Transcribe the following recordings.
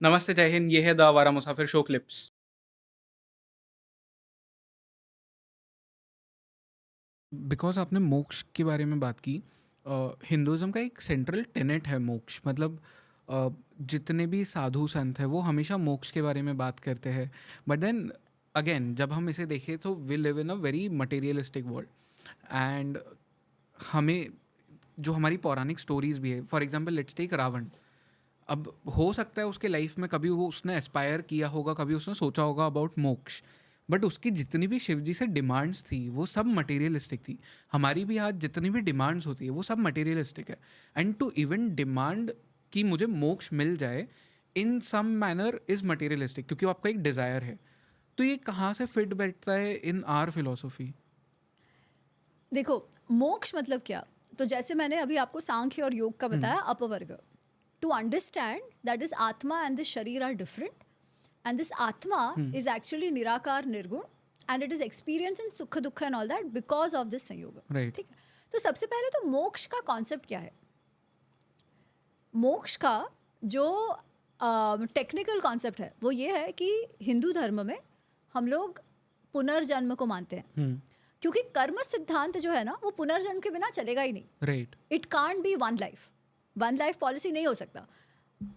नमस्ते, जय हिंद, ये है द आवारा मुसाफिर शो क्लिप्स। बिकॉज़ आपने मोक्ष के बारे में बात की, हिंदुइज़्म का एक सेंट्रल टेनेट है मोक्ष। मतलब अ, जितने भी साधु संत हैं वो हमेशा मोक्ष के बारे में बात करते हैं। बट देन अगेन जब हम इसे देखें तो we live in a very materialistic world. And हमें जो हमारी पौराणिक स्टोरीज़ भी है, for example let's take Ravan. अब हो सकता है उसके लाइफ में कभी वो उसने एस्पायर किया होगा, कभी उसने सोचा होगा अबाउट मोक्ष, बट उसकी जितनी भी शिव जी से डिमांड्स थी वो सब मटेरियलिस्टिक थी। हमारी भी आज जितनी भी डिमांड्स होती है वो सब मटेरियलिस्टिक है। एंड टू इवन डिमांड कि मुझे मोक्ष मिल जाए इन सम मैनर इज मटेरियलिस्टिक, क्योंकि वो आपका एक डिज़ायर है। तो ये कहाँ से फिट बैठता है इन आर फिलोसफी? देखो, मोक्ष मतलब क्या? तो जैसे मैंने अभी आपको सांख्य और योग का हम्म। बताया अपवर्ग। टू अंडरस्टैंड दैट इज आत्मा एंड दिस शरीर आर डिफरेंट, एंड दिस आत्मा हम्म। इज एक्चुअली निराकार निर्गुण, and it is experience in सुख दुख and all that because of this संयोग। राइट। ठीक है। तो सबसे पहले तो मोक्ष का कॉन्सेप्ट क्या है? मोक्ष का जो टेक्निकल कॉन्सेप्ट है वो ये है कि हिंदू धर्म में हम लोग पुनर्जन्म को मानते हैं, हम्म। क्योंकि कर्म सिद्धांत जो है ना वो पुनर्जन्म के बिना चलेगा ही नहीं। Right. It can't be one life policy नहीं हो सकता।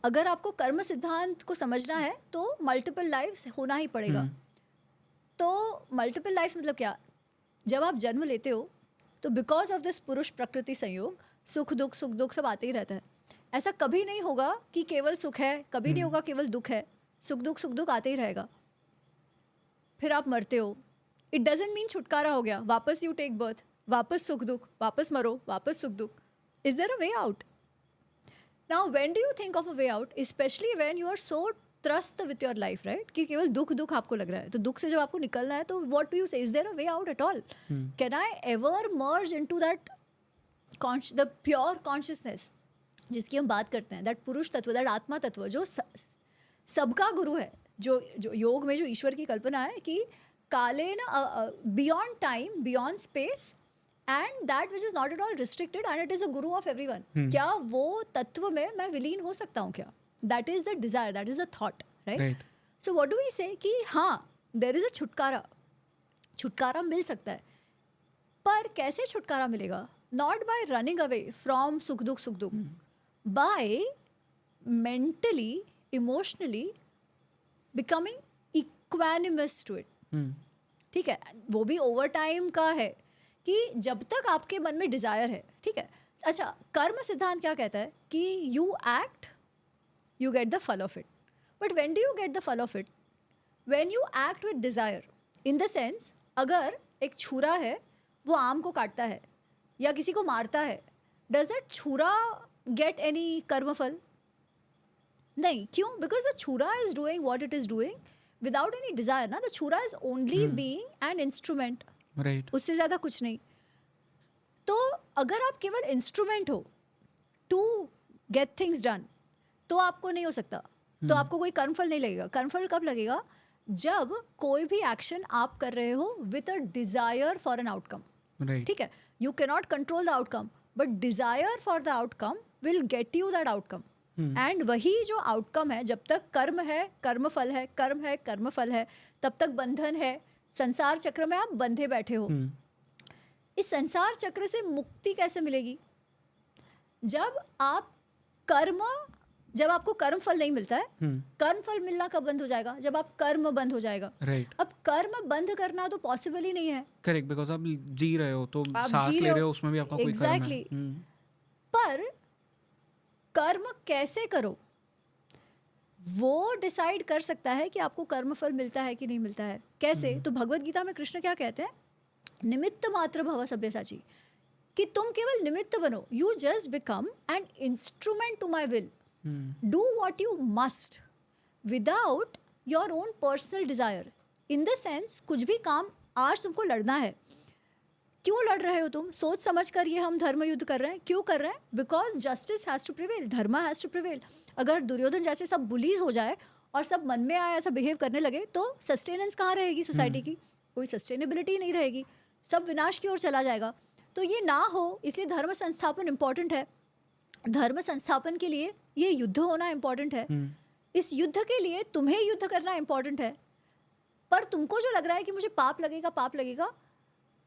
अगर आपको कर्म सिद्धांत को समझना है तो मल्टीपल लाइफ्स होना ही पड़ेगा। तो मल्टीपल लाइफ्स मतलब क्या? जब आप जन्म लेते हो तो बिकॉज ऑफ दिस पुरुष प्रकृति संयोग सुख दुख सब आते ही रहता है। ऐसा कभी नहीं होगा कि केवल सुख है, कभी नहीं होगा केवल दुख है। सुख दुख आते ही रहेगा। फिर आप मरते हो, इट डजेंट मीन छुटकारा हो गया, वापस यू टेक बर्थ, वापस सुख दुख, वापस मरो, वापस सुख दुख। Is there a way out? Now when do you think of a way out, specially when you are so त्रस्त विथ योर लाइफ, राइट, कि केवल दुख दुख आपको लग रहा है, तो दुख से जब आपको निकलना है तो what do you say? Is there a way out at all? Can I ever merge into that the pure consciousness जिसकी हम बात करते हैं, दैट पुरुष तत्व, दैट आत्मा तत्व जो सबका गुरु है, जो जो योग में जो ईश्वर की कल्पना है कि काले ना beyond time, beyond space, and that which is not at all restricted, and it is a Guru of everyone. क्या वो तत्व में मैं विलीन हो सकता हूँ क्या? That is the desire, that is the thought, right? Right. So what do we say कि हाँ, देर इज अ छुटकारा, छुटकारा मिल सकता है। पर कैसे छुटकारा मिलेगा? Not by running away from सुख दुख, by mentally, emotionally becoming equanimous to it. ठीक है, वो भी ओवर टाइम का है कि जब तक आपके मन में डिजायर है। ठीक है। अच्छा, कर्म सिद्धांत क्या कहता है कि you act, you get the फल of it. But when do you get the फल of it? When you act with desire, in the sense, अगर एक छुरा है वो आम को काटता है या किसी को मारता है, does that chhura get any karma phal? नहीं। क्यों? Because the chhura is doing what it is doing without any desire ना। The chhura is only being an instrument, right. उससे ज़्यादा कुछ नहीं। तो अगर आप केवल इंस्ट्रूमेंट हो टू गेट थिंग्स डन, तो आपको नहीं हो सकता, तो आपको कोई कर्मफल नहीं लगेगा। कर्मफल कब लगेगा? जब कोई भी एक्शन आप कर रहे हो with a desire for an outcome. Right. ठीक है, you can not control the outcome, but desire for the outcome will get you that outcome. And वही जो आउटकम है, जब तक कर्म है कर्मफल है, कर्म है कर्मफल है, तब तक बंधन है। संसार चक्र में आप बंधे बैठे हो। इस संसार चक्र से मुक्ति कैसे मिलेगी? जब आप कर्म, जब आपको कर्म फल नहीं मिलता है, कर्म फल मिलना कब बंद हो जाएगा? जब आप कर्म बंद हो जाएगा। राइट। अब कर्म बंद करना तो पॉसिबल ही नहीं है। करेक्ट, बिकॉज आप जी रहे हो तो आप सांस जी ले रहे रहे हो, हो, उसमें भी आपका कोई कर्म है। एग्जैक्टली। पर कर्म कैसे करो वो डिसाइड कर सकता है कि आपको कर्म फल मिलता है कि नहीं मिलता है। कैसे? तो भगवत गीता में कृष्ण क्या कहते हैं? निमित्त मात्र भव सभ्यसाची, कि तुम केवल निमित्त बनो, you just become an instrument to my will. Do what you must without your own personal desire. In the sense, कुछ भी काम आज तुमको लड़ना है, क्यों लड़ रहे हो तुम? सोच समझ कर ये हम धर्म युद्ध कर रहे हैं। क्यों कर रहे हैं? Because justice has to prevail, dharma has to prevail. अगर दुर्योधन जैसे सब बुलीज हो जाए और सब मन में आया ऐसा बिहेव करने लगे तो सस्टेनेंस कहाँ रहेगी सोसाइटी की? कोई सस्टेनेबिलिटी नहीं रहेगी, सब विनाश की ओर चला जाएगा। तो ये ना हो, इसलिए धर्म संस्थापन इम्पॉर्टेंट है। धर्म संस्थापन के लिए ये युद्ध होना इम्पॉर्टेंट है। इस युद्ध के लिए तुम्हें युद्ध करना इंपॉर्टेंट है, पर तुमको जो लग रहा है कि मुझे पाप लगेगा,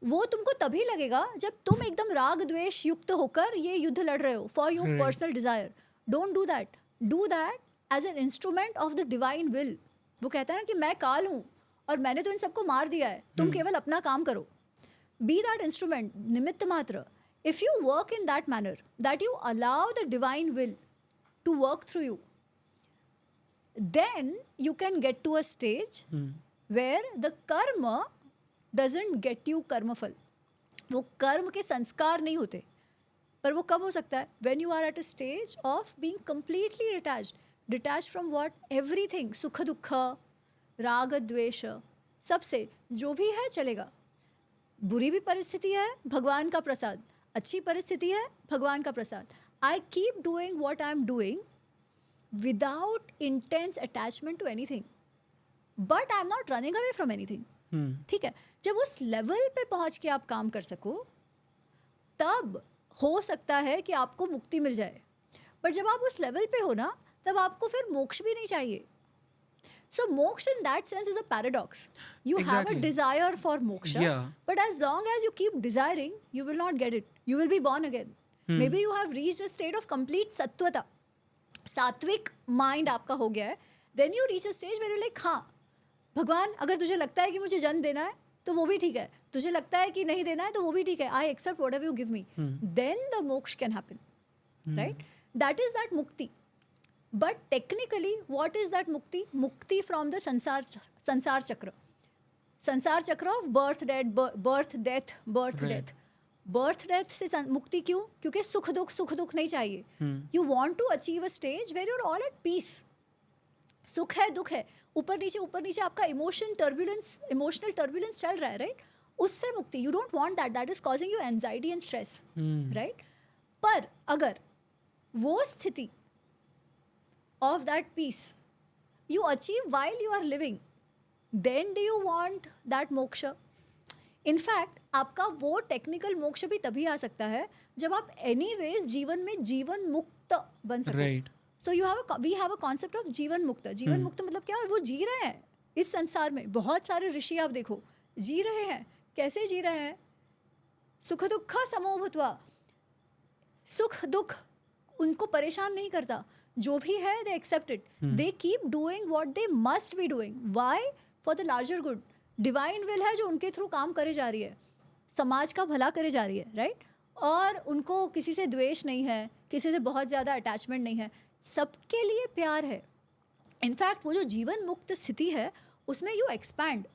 वो तुमको तभी लगेगा जब तुम एकदम राग द्वेष युक्त होकर ये युद्ध लड़ रहे हो for your Right. Personal desire. Don't do that as an instrument of the divine will. वो कहता है ना कि मैं काल हूँ और मैंने तो इन सबको मार दिया है, तुम केवल अपना काम करो. बी दैट इंस्ट्रूमेंट, निमित्त मात्र. If you work in that manner that you allow the divine will to work through you, then you can get to a stage where the karma doesn't get you कर्मफल. वो कर्म के संस्कार नहीं होते, पर वो कब हो सकता है? when you are at a stage of being completely detached from what? everything, सुख दुख, राग द्वेष, सबसे जो भी है चलेगा. बुरी भी परिस्थिति है, भगवान का प्रसाद. अच्छी परिस्थिति है, भगवान का प्रसाद. I keep doing what I am doing without intense attachment to anything, but I'm not running away from anything. ठीक है, जब उस लेवल पे पहुंच के आप काम कर सको तब हो सकता है कि आपको मुक्ति मिल जाए. पर जब आप उस लेवल पे हो ना, तब आपको फिर मोक्ष भी नहीं चाहिए. So moksha in that sense is a paradox. You have a Exactly. desire for moksha, Yeah. but as long as you keep desiring, you will not get it. You will be born again. Maybe you have reached a state of complete sattvata. सात्विक mind आपका हो गया है. Then you reach a stage where you like, हाँ भगवान, अगर तुझे लगता है कि मुझे जन्म देना है तो वो भी ठीक है, तुझे लगता है कि नहीं देना है तो वो भी ठीक है. I accept whatever you give me. Then the moksha can happen, right? That is that mukti. But technically what is that mukti? Mukti from the संसार chakra. Sansar chakra of birth death. Right. Birth death से मुक्ति क्यों? क्योंकि सुख दुख नहीं चाहिए. You want to achieve a stage where you're all at peace. सुख है, दुख है, ऊपर नीचे आपका इमोशनल टर्बुलेंस चल रहा है, राइट? उससे मुक्ति. You don't want that is causing you anxiety and stress, right? पर अगर वो स्थिति of that peace you achieve while you are living, then do you want that moksha? In fact, आपका वो टेक्निकल मोक्ष भी तभी आ सकता है जब आप एनीवेज जीवन में जीवन मुक्त बन सको. Right. So we have a concept of jeevan mukt. जीवन मुक्त मतलब क्या? वो जी रहे हैं इस संसार में. बहुत सारे ऋषि आप देखो जी रहे हैं. कैसे जी रहे हैं? सुख दुख समो भूत्वा. सुख दुख उनको परेशान नहीं करता. जो भी है they accept it. They keep doing what they must be doing. Why? For the larger good. Divine will है जो उनके थ्रू काम करे जा रही है, समाज का भला करे जा रही है, राइट? और उनको किसी से द्वेष नहीं है, किसी से बहुत ज़्यादा अटैचमेंट नहीं है, सबके लिए प्यार है. इनफैक्ट वो जो जीवन मुक्त स्थिति है उसमें यू एक्सपैंड.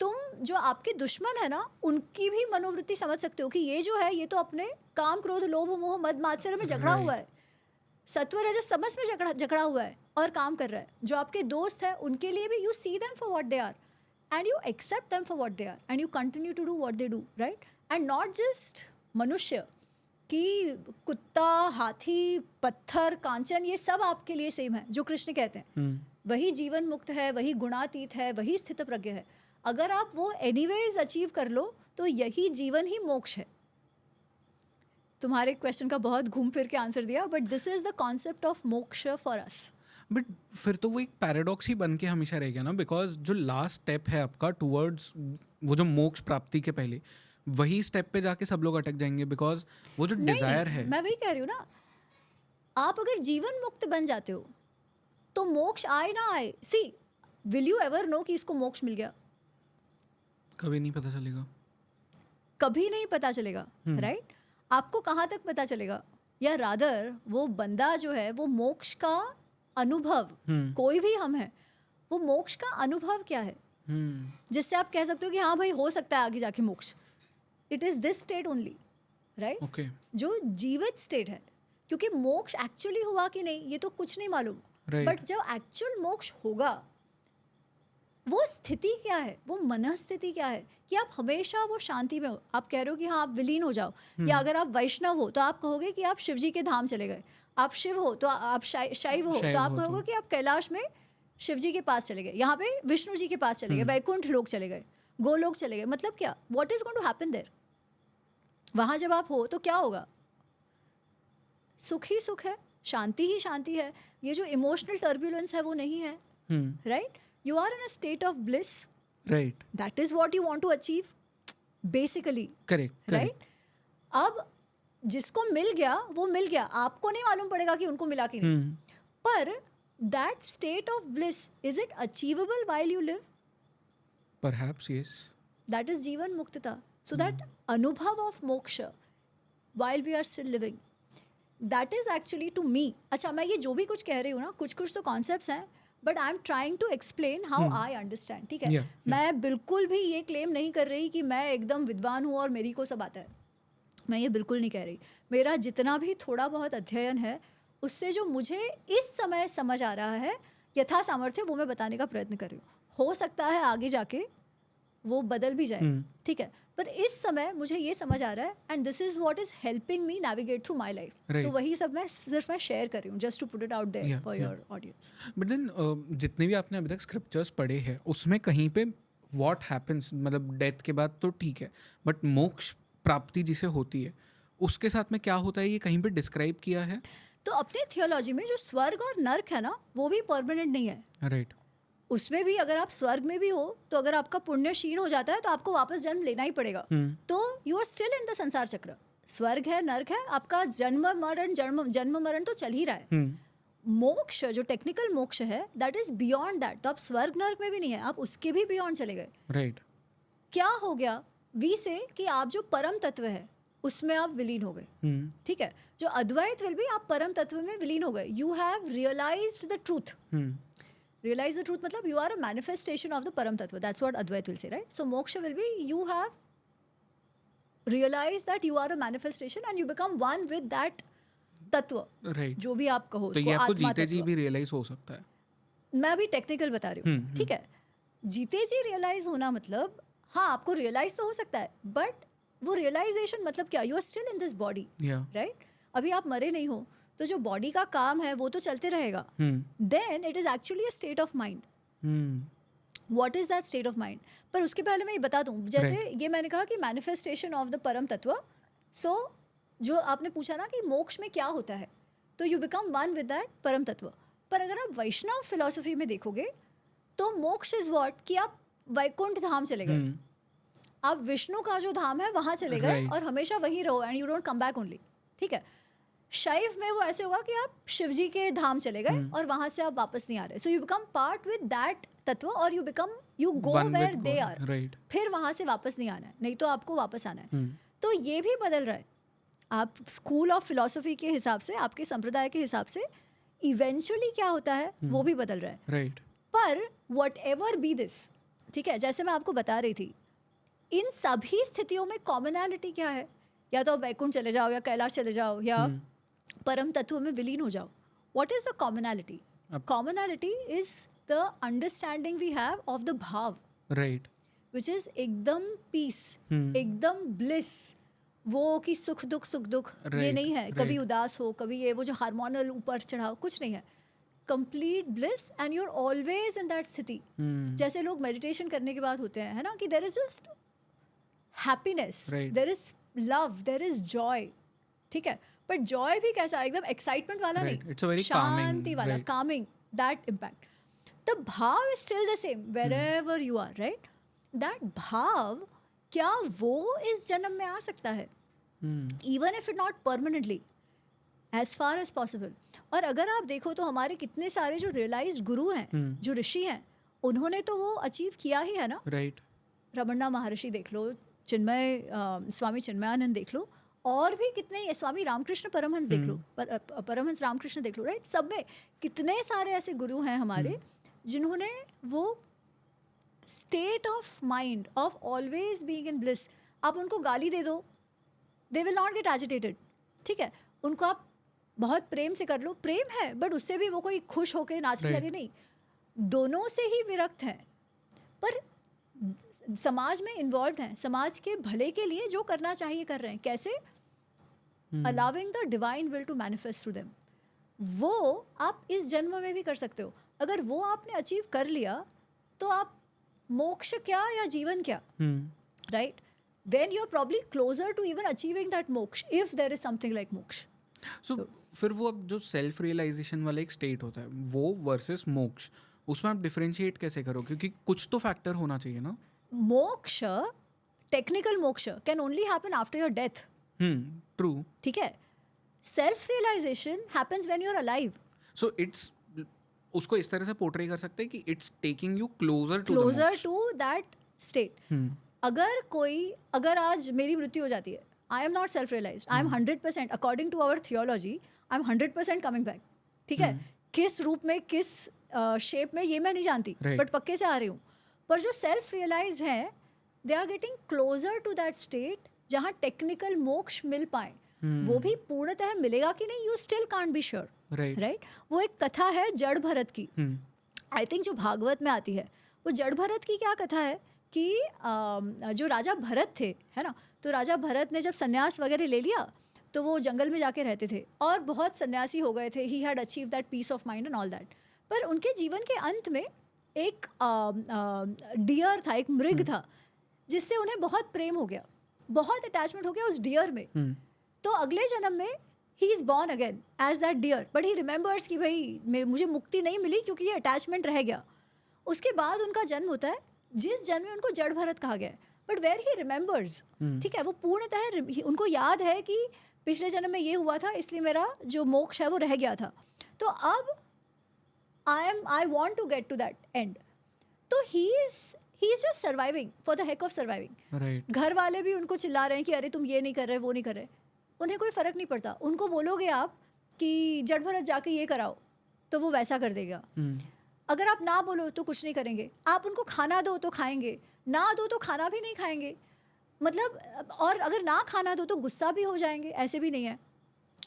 तुम जो आपके दुश्मन है ना, उनकी भी मनोवृत्ति समझ सकते हो कि ये जो है ये तो अपने काम क्रोध लोभ मोह मद मात्सर्य में झगड़ा हुआ है, सत्व रजस तमस में झगड़ा हुआ है और काम कर रहा है. जो आपके दोस्त है उनके लिए भी you see them for what they are and you accept them for what they are and you continue to do what they do, right? And not just मनुष्य कि कुत्ता, हाथी, पत्थर, कांचन, ये सब आपके लिए सेम है जो कृष्ण कहते हैं. वही जीवन मुक्त है, वही गुणातीत है, वही स्थित प्रज्ञ है. अगर आप वो एनीवेज अचीव कर लो तो यही जीवन ही मोक्ष है. तुम्हारे क्वेश्चन का बहुत घूम फिर के आंसर दिया, but this is the concept of मोक्ष फॉर अस. बट फिर तो वो एक पैराडॉक्स ही बन के हमेशा रहेगा ना, बिकॉज जो लास्ट स्टेप है आपका टूवर्ड्स वो जो मोक्ष प्राप्ति के पहले, वही स्टेप पे जाके सब लोग अटक जाएंगे. बिकॉज वो जो डिजायर है, मैं वही कह रही हूँ ना, आप अगर जीवन मुक्त बन जाते हो तो मोक्ष आए ना आए, सी विल यू एवर नो कि इसको मोक्ष मिल गया? कभी नहीं पता चलेगा. कभी नहीं पता चलेगा, राइट? आपको कहाँ तक पता चलेगा? या रादर वो बंदा जो है वो मोक्ष का अनुभव, कोई भी हम है, वो मोक्ष का अनुभव क्या है जिससे आप कह सकते हो कि हाँ भाई हो सकता है आगे जाके मोक्ष. It is this state only, right? Okay. जो जीवित स्टेट है. क्योंकि मोक्ष एक्चुअली हुआ कि नहीं ये तो कुछ नहीं मालूम, Right. बट जो एक्चुअल मोक्ष होगा वो स्थिति क्या है, वो मन स्थिति क्या है कि आप हमेशा वो शांति में हो. आप कह रहे हो कि हाँ आप विलीन हो जाओ, या अगर आप वैष्णव हो तो आप कहोगे कि आप शिव जी के धाम चले गए. आप शिव हो तो आप शैव हो तो आप कहोगे कि आप कैलाश में शिव जी के पास चले गए, यहाँ पे विष्णु जी के पास चले गए, वैकुंठ लोक चले गए, गोलोक चले गए. मतलब क्या? What is going to happen there? वहाँ जब आप हो तो क्या होगा? सुख ही सुख है, शांति ही शांति है, ये जो इमोशनल टर्बुलेंस है वो नहीं है, right? You are in a state of bliss, right, that is what you want to achieve basically, correct, right? अब जिसको मिल गया वो मिल गया, आपको नहीं मालूम पड़ेगा कि उनको मिला कि नहीं, पर that state of bliss, is it achievable while you live? Perhaps yes. That is जीवन मुक्तता. So that अनुभव of मोक्ष while we are still living, that is actually to me. अच्छा, मैं ये जो भी कुछ कह रही हूँ ना, कुछ कुछ तो कॉन्सेप्ट्स हैं, but I am trying to explain how I understand, ठीक है? Yeah, yeah. मैं बिल्कुल भी ये क्लेम नहीं कर रही कि मैं एकदम विद्वान हूँ और मेरी को सब आता है, मैं ये बिल्कुल नहीं कह रही. मेरा जितना भी थोड़ा बहुत अध्ययन है, उससे जो मुझे इस समय समझ आ रहा है यथा सामर्थ्य, वो मैं बताने का प्रयत्न कर रही हूँ. हो सकता है आगे जाके वो बदल भी जाए, ठीक है, पर इस समय मुझे ये समझ आ रहा है, and this is what is helping me navigate through my life. तो वही सब मैं शेयर कर रही हूँ, just to put it out there for your audience. But then जितने भी आपने अभी तक स्क्रिप्चर्स पढ़े हैं उसमें कहीं पे व्हाट हैपेंस, मतलब डेथ के बाद तो ठीक है, बट मोक्ष प्राप्ति जिसे होती है उसके साथ में क्या होता है, ये कहीं पे डिस्क्राइब किया है? तो अपने थियोलॉजी में जो स्वर्ग और नर्क है ना, वो भी परमानेंट नहीं है. राइट. उसमें भी अगर आप स्वर्ग में भी हो, तो अगर आपका पुण्य क्षीण हो जाता है तो आपको वापस जन्म लेना ही पड़ेगा. तो you are still in the संसार चक्र. स्वर्ग है, नर्क है, आपका जन्म मरण तो चल ही रहा है. मोक्ष जो टेक्निकल मोक्ष है, दैट इज बियॉन्ड दैट. तो आप स्वर्ग नर्क में भी नहीं है, आप उसके भी बियॉन्ड चले गए. राइट. क्या हो गया वी से कि आप जो परम तत्व है उसमें आप विलीन हो गए, ठीक है? जो अद्वैत विल भी, आप परम तत्व में विलीन हो गए. You have realised the truth. Realize the truth मतलब you are a manifestation of the param tattva. That's what Advait will say, right? So moksha will be you have realized that you are a manifestation and you become one with that tattva. Right. जो भी आप कहो तो उसको, ये आपको आत्मा जीते जी तत्व. भी रियलाइज हो सकता है. मैं अभी टेक्निकल बता रही हूँ, ठीक है? जीते जी रियलाइज होना मतलब, हाँ आपको रियलाइज तो हो सकता है, बट वो रियलाइजेशन मतलब क्या? You are still in this body, right? अभी आप मरे नहीं हो, तो जो बॉडी का काम है वो तो चलते रहेगा. Then it is actually a state of mind. What is that state of mind? पर उसके पहले मैं ये बता दूं, जैसे ये मैंने कहा कि मैनिफेस्टेशन ऑफ द परम तत्व. सो जो आपने पूछा ना कि मोक्ष में क्या होता है, तो you become one with that परम तत्व. पर अगर आप वैष्णव फिलॉसफी में देखोगे तो मोक्ष इज व्हाट, कि आप वैकुंठ धाम चले गए, आप विष्णु का जो धाम है वहां चले गए और हमेशा वहीं रहो, and you don't come back only, ठीक है? शैव में वो ऐसे होगा कि आप शिवजी के धाम चले गए और वहां से आप वापस नहीं आ रहे. So you become part with that tattva, और you go where they are. फिर वहां से वापस नहीं आना है, नहीं तो आपको वापस आना है. तो ये भी बदल रहा है. आप स्कूल ऑफ फिलॉसफी के हिसाब से, आपके संप्रदाय के हिसाब से इवेंचुअली क्या होता है वो भी बदल रहा है. राइट. पर वट एवर बी दिस, ठीक है, जैसे मैं आपको बता रही थी, इन सभी स्थितियों में कॉमनैलिटी क्या है? या तो आप वैकुंठ चले जाओ, या कैलाश चले जाओ, या परम तत्व में विलीन हो जाओ. What is the commonality? Commonality is the understanding we have of the bhav, right, which is एकदम पीस, एकदम ब्लिस. वो कि सुख दुख ये नहीं है. कभी उदास हो, कभी ये वो जो हार्मोनल ऊपर चढ़ाओ, कुछ नहीं है. Complete bliss, and you are always in that sthiti. जैसे लोग मेडिटेशन करने के बाद होते हैं, है ना, कि there is just happiness, there is love, there is joy, ठीक है? बट जॉय भी कैसा? एकदम एक्साइटमेंट वाला नहीं, शांति वाला, calming, that impact. The bhav is still the same wherever you are, right? That bhav, क्या वो इस जन्म में आ सकता है? Even if it not permanently, as far as possible. और अगर आप देखो तो हमारे कितने सारे जो रियलाइज्ड गुरु हैं, जो ऋषि हैं, उन्होंने तो वो अचीव किया ही है ना. राइट. रमन्ना महर्षि देख लो, स्वामी चिन्मयानंद देख लो, और भी कितने, स्वामी रामकृष्ण परमहंस देख लो, परमहंस रामकृष्ण देख लो, राइट? सब में कितने सारे ऐसे गुरु हैं हमारे जिन्होंने वो state of mind of always being in bliss. आप उनको गाली दे दो, they will not gate agitated, ठीक है? उनको आप बहुत प्रेम से कर लो, प्रेम है, बट उससे भी वो कोई खुश होकर नाचने लगे नहीं. दोनों से ही विरक्त हैं, पर समाज में इन्वॉल्व हैं, समाज के भले के लिए जो करना चाहिए कर रहे हैं. कैसे? Allowing the divine will to manifest through them. वो आप इस जन्म में भी कर सकते हो. अगर वो आपने अचीव कर लिया तो आप मोक्ष क्या या जीवन क्या, right? Then you are probably closer to even achieving that moksha, if there is something like moksha. So फिर वो अब जो सेल्फ रियलाइजेशन वाला एक स्टेट होता है वो वर्सेस मोक्ष, उसमें आप डिफरेंशिएट कैसे करो, क्योंकि कुछ तो फैक्टर होना चाहिए ना. Moksha, technical moksha can only happen after your death. True. ठीक है. Self realisation happens when you are alive. So it's, उसको इस तरह से पोर्ट्रे कर सकते हैं कि it's taking you closer to that state. अगर आज मेरी मृत्यु हो जाती है, I am not self realised, I am 100%, according to our theology I am 100% coming back. ठीक है. किस रूप में, किस शेप में, ये मैं नहीं जानती, बट पक्के से आ रही हूँ. पर जो सेल्फ रियलाइज्ड है, they are getting closer to that state जहाँ टेक्निकल मोक्ष मिल पाए. वो भी पूर्णतः मिलेगा कि नहीं, you still can't be sure. Right. वो एक कथा है जड़ भरत की, आई थिंक जो भागवत में आती है. वो जड़ भरत की क्या कथा है कि जो राजा भरत थे, है ना, तो राजा भरत ने जब सन्यास वगैरह ले लिया तो वो जंगल में जाके रहते थे और बहुत सन्यासी हो गए थे. He had achieve that peace of mind and all that. पर उनके जीवन के अंत में एक डियर था, एक मृग था, जिससे उन्हें बहुत प्रेम हो गया, बहुत अटैचमेंट हो गया उस डियर में. तो अगले जन्म में he is born again as that deer, but he remembers कि भाई मुझे मुक्ति नहीं मिली क्योंकि ये अटैचमेंट रह गया. उसके बाद उनका जन्म होता है, जिस जन्म में उनको जड़ भरत कहा गया है, बट वेयर ही रिमेंबर्स. ठीक है. वो पूर्णतः उनको याद है कि पिछले जन्म में ये हुआ था, इसलिए मेरा जो मोक्ष है वो रह गया था. तो अब I want to get to that end. तो he is just surviving for the heck of surviving. घर वाले भी उनको चिल्ला रहे हैं कि अरे तुम ये नहीं कर रहे, वो नहीं कर रहे. उन्हें कोई फ़र्क नहीं पड़ता. उनको बोलोगे आप कि जड़ भरत जाके ये कराओ, तो वो वैसा कर देगा. अगर आप ना बोलो तो कुछ नहीं करेंगे. आप उनको खाना दो तो खाएंगे, ना दो तो खाना भी नहीं खाएंगे. मतलब, और अगर ना खाना दो तो गुस्सा भी हो जाएंगे. ऐसे भी नहीं है.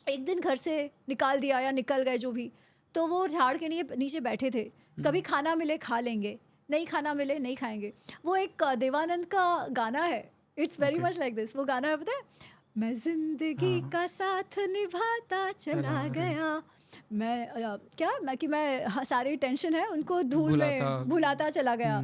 एक दिन घर से निकाल दिया या निकल गए जो भी, तो वो झाड़ के नीचे बैठे थे. कभी खाना मिले खा लेंगे, नहीं खाना मिले नहीं खाएंगे. वो एक देवानंद का गाना है, it's very much like this. वो गाना है, पता है, मैं जिंदगी का साथ निभाता चला गया, मैं सारी टेंशन है उनको धूल में भुलाता चला गया.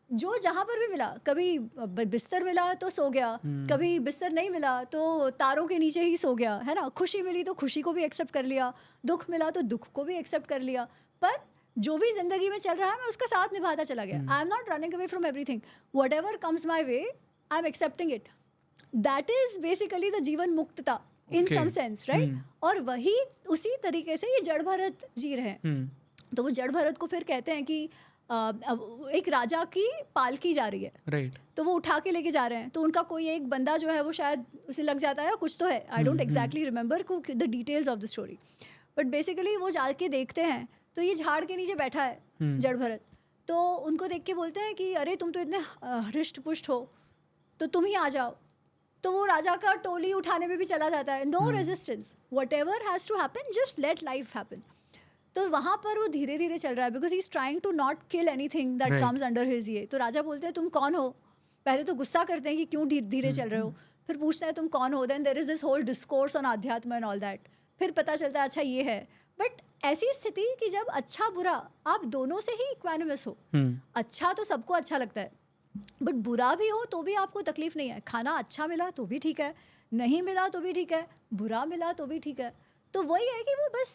जो जहाँ पर भी मिला, कभी बिस्तर मिला तो सो गया, कभी बिस्तर नहीं मिला तो तारों के नीचे ही सो गया, है ना. खुशी मिली तो खुशी को भी एक्सेप्ट कर लिया, दुख मिला तो दुख को भी एक्सेप्ट कर लिया. पर जो भी जिंदगी में चल रहा है मैं उसका साथ निभाता चला गया. आई am not running away from everything. What ever comes my way I am accepting it. That is basically the जीवन मुक्तता इन सम सेंस, राइट. और वही उसी तरीके से ये जड़ भरत जी रहे हैं. तो वो जड़ भरत को फिर कहते हैं कि एक राजा की पालकी जा रही है, राइट. तो वो उठा के लेके जा रहे हैं. तो उनका कोई एक बंदा जो है वो शायद उसे लग जाता है, कुछ तो है, I don't exactly remember the details of the story. But basically वो जाके देखते हैं तो ये झाड़ के नीचे बैठा है जड़ भरत. तो उनको देख के बोलते हैं कि अरे तुम तो इतने हृष्ट पुष्ट हो, तो तुम ही आ जाओ. तो वो राजा का टोली उठाने में भी चला जाता है. No resistance, whatever has to happen, just let life happen. तो वहाँ पर वो धीरे धीरे चल रहा है, because he is trying to not kill anything that comes under his ये. तो राजा बोलते हैं तुम कौन हो. पहले तो गुस्सा करते हैं कि क्यों धीरे चल रहे हो, फिर पूछते हैं तुम कौन हो. Then there is this whole discourse on adhyatma and all that. फिर पता चलता है अच्छा ये है. बट ऐसी स्थिति कि जब अच्छा बुरा आप दोनों से ही इक्वानिमस हो. अच्छा तो सबको अच्छा लगता है, बट बुरा भी हो तो भी आपको तकलीफ नहीं है. खाना अच्छा मिला तो भी ठीक है, नहीं मिला तो भी ठीक है, बुरा मिला तो भी ठीक है. तो वही है कि वो बस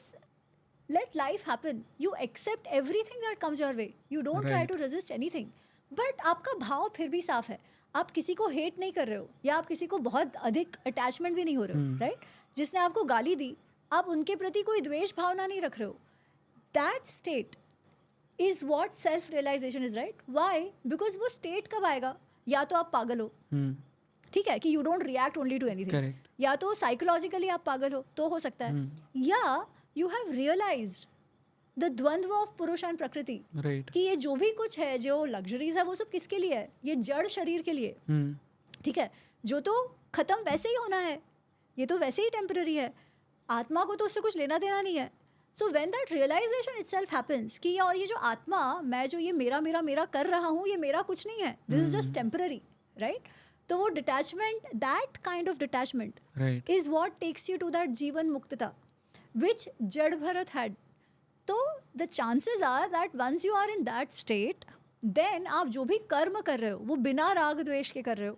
let life happen, you accept everything that comes your way, you don't try to resist anything. but आपका भाव फिर भी साफ है. आप किसी को हेट नहीं कर रहे हो या आप किसी को बहुत अधिक अटैचमेंट भी नहीं हो रहे हो, राइट. जिसने आपको गाली दी आप उनके प्रति कोई द्वेष भावना नहीं रख रहे हो. That state is what self realisation is, right. Why? Because वो स्टेट कब आएगा, या तो आप पागल हो, ठीक है, कि you don't react only to anything, या तो साइकोलॉजिकली आप पागल हो तो हो सकता है, या you have realized the द्वंद्व of पुरुष एंड प्रकृति, कि ये जो भी कुछ है, जो लग्जरीज है, वो सब किसके लिए है, ये जड़ शरीर के लिए. ठीक है. जो तो खत्म वैसे ही होना है, ये तो वैसे ही टेम्पररी है. आत्मा को तो उससे कुछ लेना देना नहीं है. So when that realisation itself happens कि और ये जो आत्मा, मैं जो ये मेरा मेरा मेरा कर रहा हूँ, ये मेरा कुछ नहीं है, this is just temporary, right. तो वो detachment, that kind of detachment is what takes you to that jeevan muktata which Jad Bharat had. तो the chances are that once you are in that state, then आप जो भी कर्म कर रहे हो वो बिना राग द्वेष के कर रहे हो.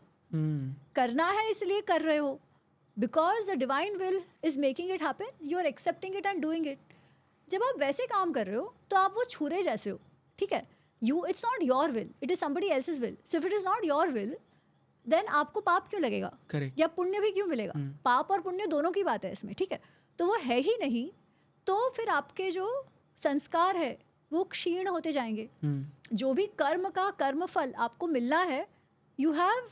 करना है इसलिए कर रहे हो, because the divine will is making it happen, you are accepting it and doing it. जब आप वैसे काम कर रहे हो तो आप वो छुरे जैसे हो, ठीक है. You, it's not your will, it is somebody else's will. So if it is not your will, then आपको पाप क्यों लगेगा करेक्ट. या पुण्य भी क्यों मिलेगा? पाप और पुण्य दोनों की बात है इसमें, ठीक है. तो वो है ही नहीं, तो फिर आपके जो संस्कार है वो क्षीण होते जाएंगे. जो भी कर्म का कर्मफल आपको मिलना है, you have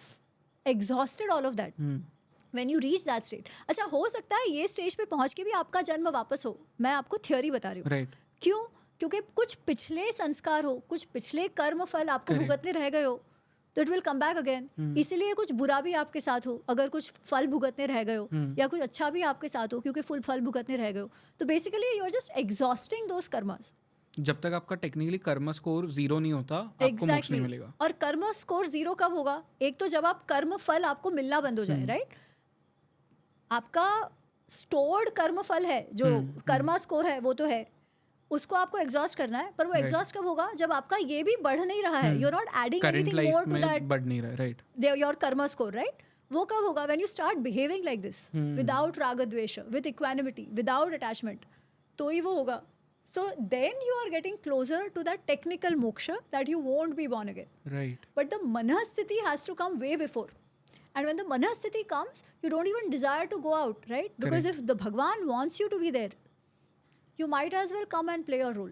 exhausted all of that when you reach that state. अच्छा, हो सकता है ये स्टेज पे पहुंच के भी आपका जन्म वापस हो. मैं आपको थ्योरी बता रही हूँ. राइट. क्यों? क्योंकि कुछ पिछले संस्कार हो, कुछ पिछले कर्म फल आपको Correct. भुगतने रह गए हो, तो it will come back again. इसीलिए कुछ बुरा भी आपके साथ हो, अगर कुछ फल भुगतने रह गए हो, या कुछ अच्छा भी आपके साथ हो क्योंकि फुल फल भुगतने रह गए हो. तो basically you are just exhausting those karmas. जब तक आपका टेक्निकली कर्म स्कोर 0 नहीं होता, आपको मोक्ष नहीं मिलेगा. और कर्म स्कोर 0 कब होगा? एक तो जब आप कर्म फल आपको मिलना बंद हो जाए, राइट. आपका स्टोर्ड कर्म फल है, जो कर्मा स्कोर है वो तो है, उसको आपको एग्जॉस्ट करना है. पर वो एग्जॉस्ट कब होगा? जब आपका ये भी बढ़ नहीं रहा है, you are not adding current anything life more to में दैट बढ़ नहीं रहा है. Right. Your karma score, right. वो कब होगा? When you start behaving like this, without raag dvesh, with equanimity, without attachment, तो ही वो होगा. So then you are getting closer to that technical moksha that you won't be born again. Right. But the manasthiti has to come way before. And when the manasthiti comes, you don't even desire to go out, right? Because Correct. if the Bhagwan wants you to be there, you might as well come and play your role.